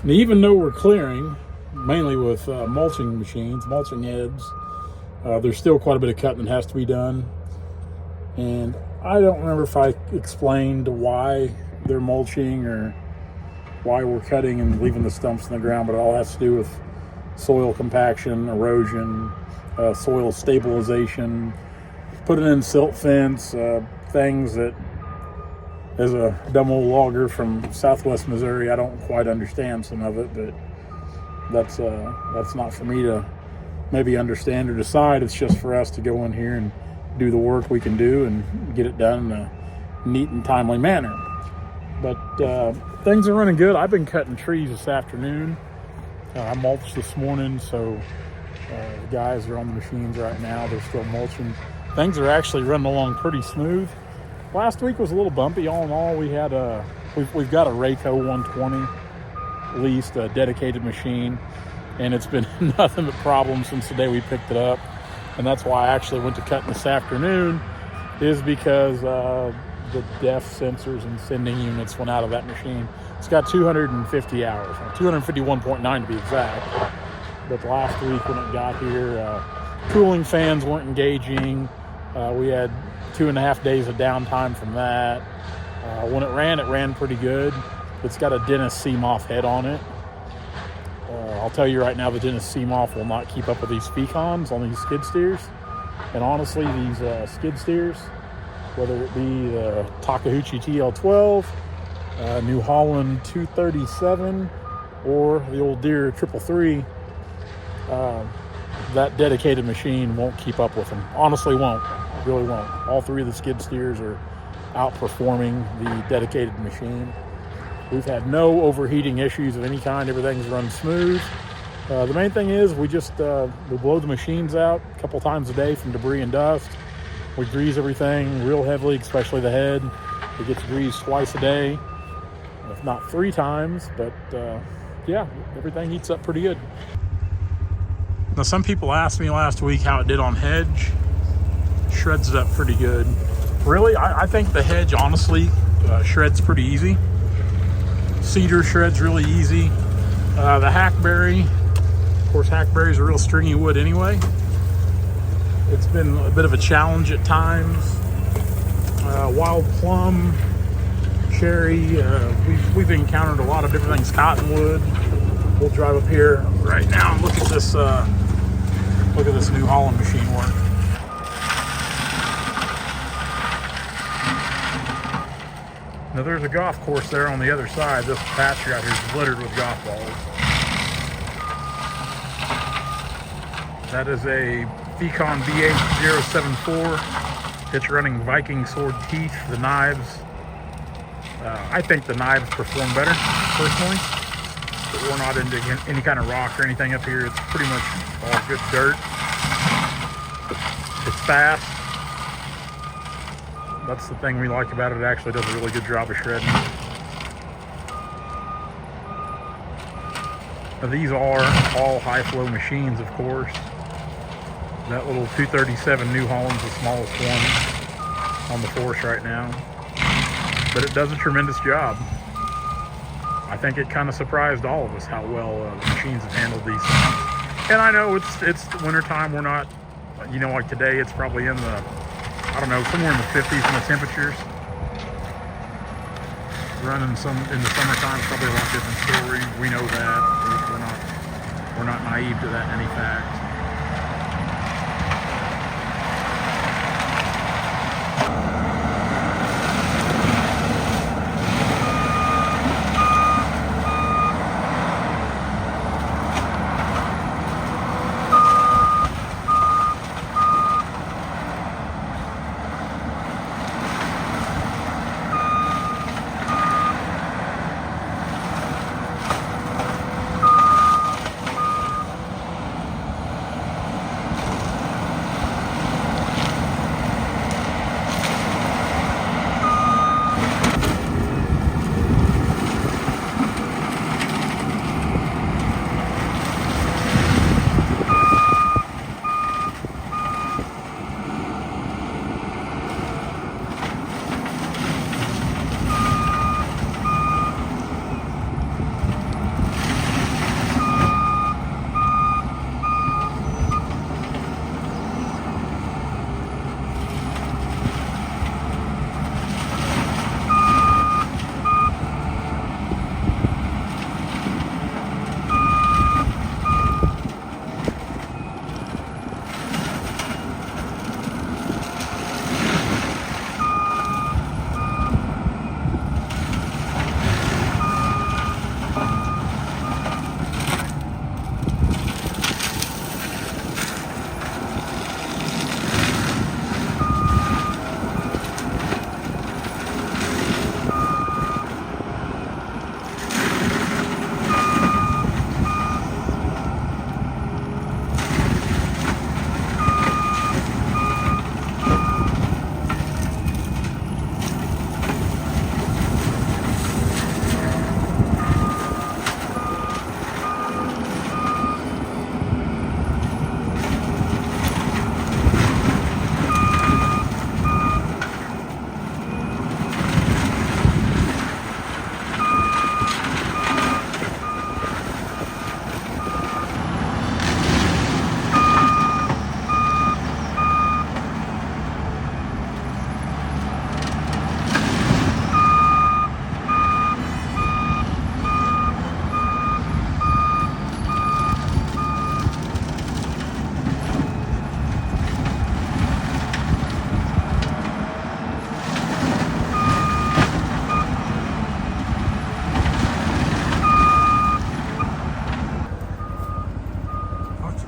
And even though we're clearing, mainly with mulching machines, mulching heads, there's still quite a bit of cutting that has to be done. And I don't remember if I explained why they're mulching or why we're cutting and leaving the stumps in the ground, but it all has to do with soil compaction, erosion, soil stabilization, putting in silt fence, things that, as a dumb old logger from Southwest Missouri, I don't quite understand some of it, but that's not for me to maybe understand or decide. It's just for us to go in here and do the work we can do and get it done in a neat and timely manner. But things are running good. I've been cutting trees this afternoon. I mulched this morning, so the guys are on the machines right now. They're still mulching. Things are actually running along pretty smooth. Last week was a little bumpy. All in all, we've got a Rayco 120 leased, a dedicated machine, and it's been nothing but problems since the day we picked it up. And that's why I actually went to cutting this afternoon, is because the depth sensors and sending units went out of that machine. It's got 250 hours, 251.9 to be exact. But last week when it got here, cooling fans weren't engaging. We had 2.5 days of downtime from that. When it ran pretty good. It's got a Dennis Seamoff head on it. I'll tell you right now, the Dennis Seamoff will not keep up with these Fecons on these skid steers. And honestly, these skid steers, whether it be the Takeuchi TL12, New Holland 237, or the old Deere 333, that dedicated machine won't keep up with them. Honestly won't. Really won't. All three of the skid steers are outperforming the dedicated machine. We've had no overheating issues of any kind. Everything's run smooth. The main thing is we blow the machines out a couple times a day from debris and dust. We grease everything real heavily, especially the head. It gets greased twice a day, if not 3 times. But yeah, everything heats up pretty good. Now, some people asked me last week how it did on hedge. Shreds it up pretty good. Really, I think the hedge, honestly, shreds pretty easy. Cedar shreds really easy. The hackberry, of course, hackberry is a real stringy wood anyway. It's been a bit of a challenge at times. Wild plum, cherry, we've encountered a lot of different things. Cottonwood. We'll drive up here right now and look at this New Holland machine work. Now there's a golf course there on the other side. This pasture out here is littered with golf balls. That is a Fecon BH074. It's running Viking sword teeth, the knives. I think the knives perform better, personally. But we're not into any kind of rock or anything up here. It's pretty much all good dirt. It's fast. That's the thing we like about it. It actually does a really good job of shredding. Now, these are all high flow machines, of course. That little 237 New Holland's the smallest one on the force right now. But it does a tremendous job. I think it kind of surprised all of us how well the machines have handled these things. And I know it's wintertime. We're not, like today, it's probably in the, somewhere in the 50s in the temperatures. Running in the summertime is probably a lot different story. We know that. We're not naive to that in any fact.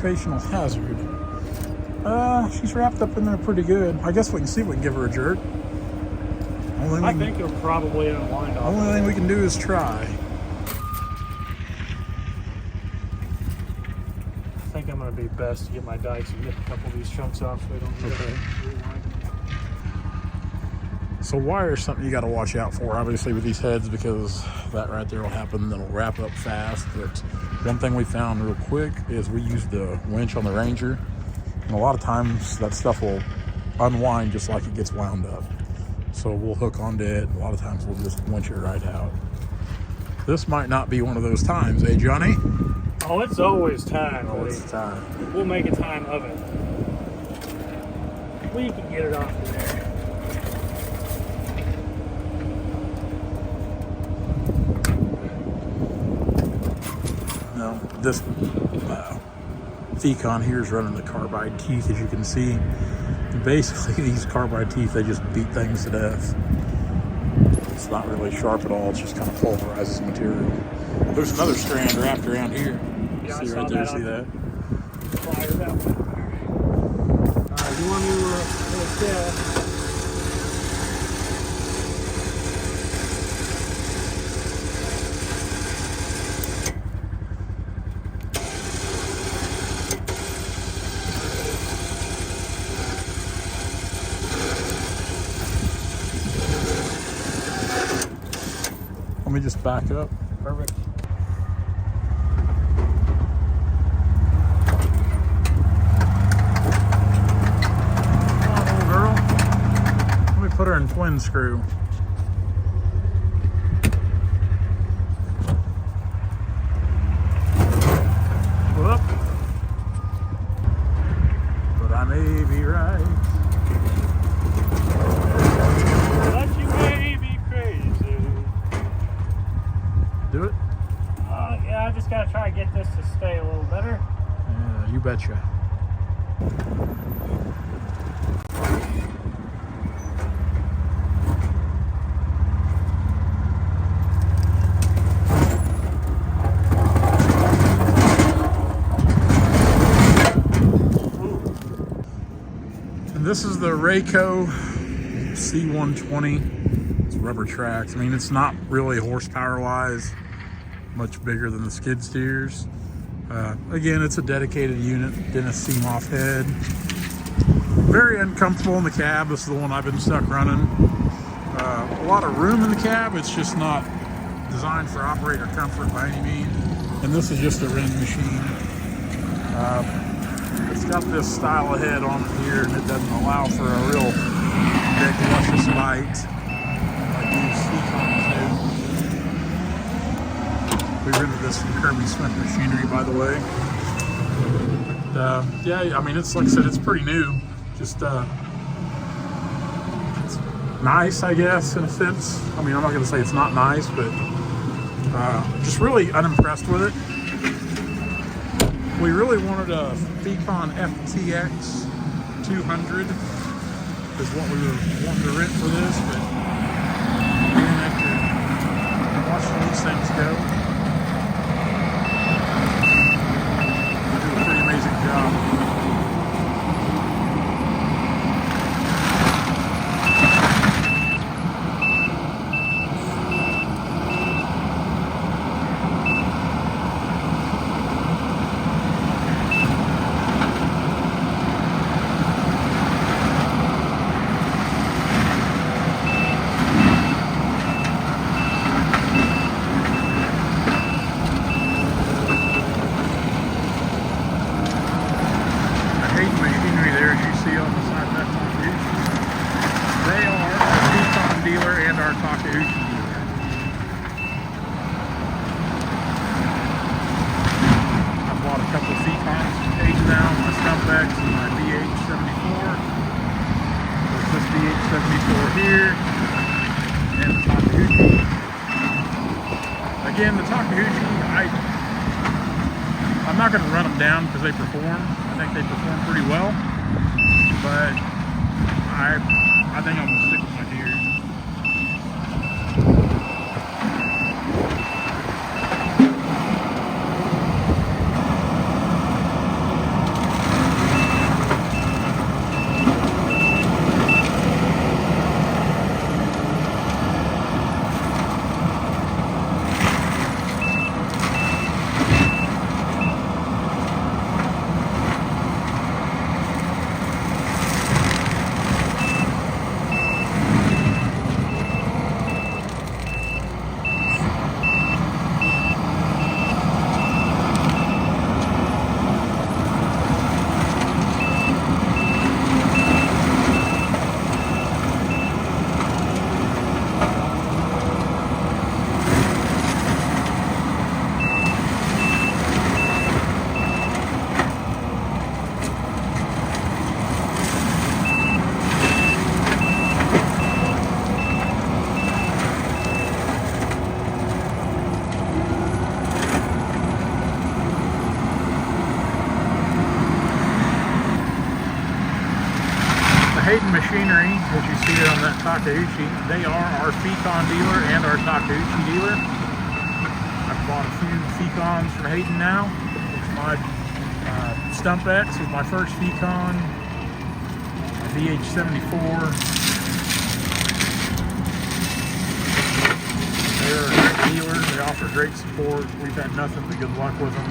occupational hazard. She's wrapped up in there pretty good. I guess we can see if we can give her a jerk. I think it'll probably unwind off. Only thing we can do is try. I think I'm going to be best to get my dikes and get a couple of these chunks off so they don't get rewind. So wire is something you got to watch out for, obviously, with these heads, because that right there will happen. Then it'll wrap up fast. But one thing we found real quick is we used the winch on the Ranger, and a lot of times that stuff will unwind just like it gets wound up. So we'll hook onto it. A lot of times we'll just winch it right out. This might not be one of those times, eh, Johnny? Oh, it's always time. Oh, buddy. it's time. We'll make a time of it. We can get it off of there. Now, this Thecon here is running the carbide teeth, as you can see. Basically, these carbide teeth, they just beat things to death. It's not really sharp at all. It's just kind of pulverizes material. There's another strand wrapped around here. Yeah, See right there, see that? Fire that one. You want me to Let me just back up. Perfect. Come on, little girl. Let me put her in twin screw. Whoop. But I may be right. But you may be crazy. Do it? Yeah, I just gotta try to get this to stay a little better. Yeah, you betcha. And this is the Rayco C120. It's rubber tracks. I mean, it's not really horsepower wise much bigger than the skid steers. Again, it's a dedicated unit, Dennis Seamoff head. Very uncomfortable in the cab. This is the one I've been stuck running. A lot of room in the cab. It's just not designed for operator comfort by any means. And this is just a Ren machine. It's got this style of head on it here, and it doesn't allow for a real big, luscious bite like these Thecons do. We rented this from Kirby Smith Machinery, by the way. But, yeah, I mean, it's like I said, it's pretty new. Just it's nice, I guess, in a sense. I mean, I'm not going to say it's not nice, but just really unimpressed with it. We really wanted a Thecon FTX 200 is what we were wanting to rent for this, but man, after watching these things go, they do a pretty amazing job. Again, the Takeuchi, I'm not going to run them down because they perform. I think they perform pretty well, but I think I'm going to stick with my deer. Hayden Machinery, as you see it on that Takeuchi, they are our Fecon dealer and our Takeuchi dealer. I've bought a few Fecons from Hayden now. It's my Stump X was my first Fecon, VH74. They're a great dealer. They offer great support. We've had nothing but good luck with them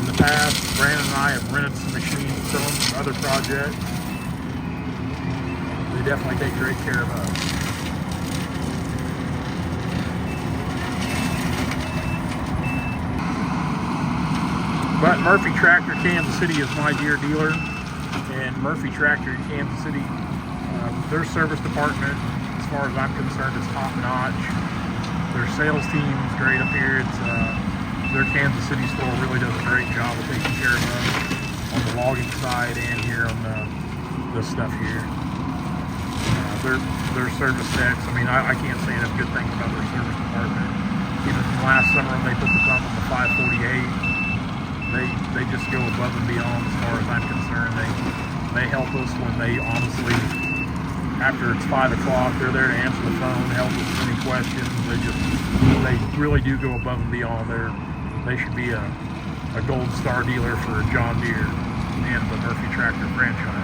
in the past. Brandon and I have rented some machines from them for other projects. They definitely take great care of us. But Murphy Tractor Kansas City is my dear dealer, and Murphy Tractor in Kansas City, their service department, as far as I'm concerned, is top notch. Their sales team is great up here. It's their Kansas City store really does a great job of taking care of us on the logging side and here on this stuff here. Their service techs, I mean, I can't say enough good things about their service department. Even from last summer when they put the pump on the 548, they just go above and beyond as far as I'm concerned. They help us when they honestly, after it's 5 o'clock, they're there to answer the phone, help us with any questions. They really do go above and beyond. They should be a gold star dealer for John Deere and the Murphy Tractor franchise.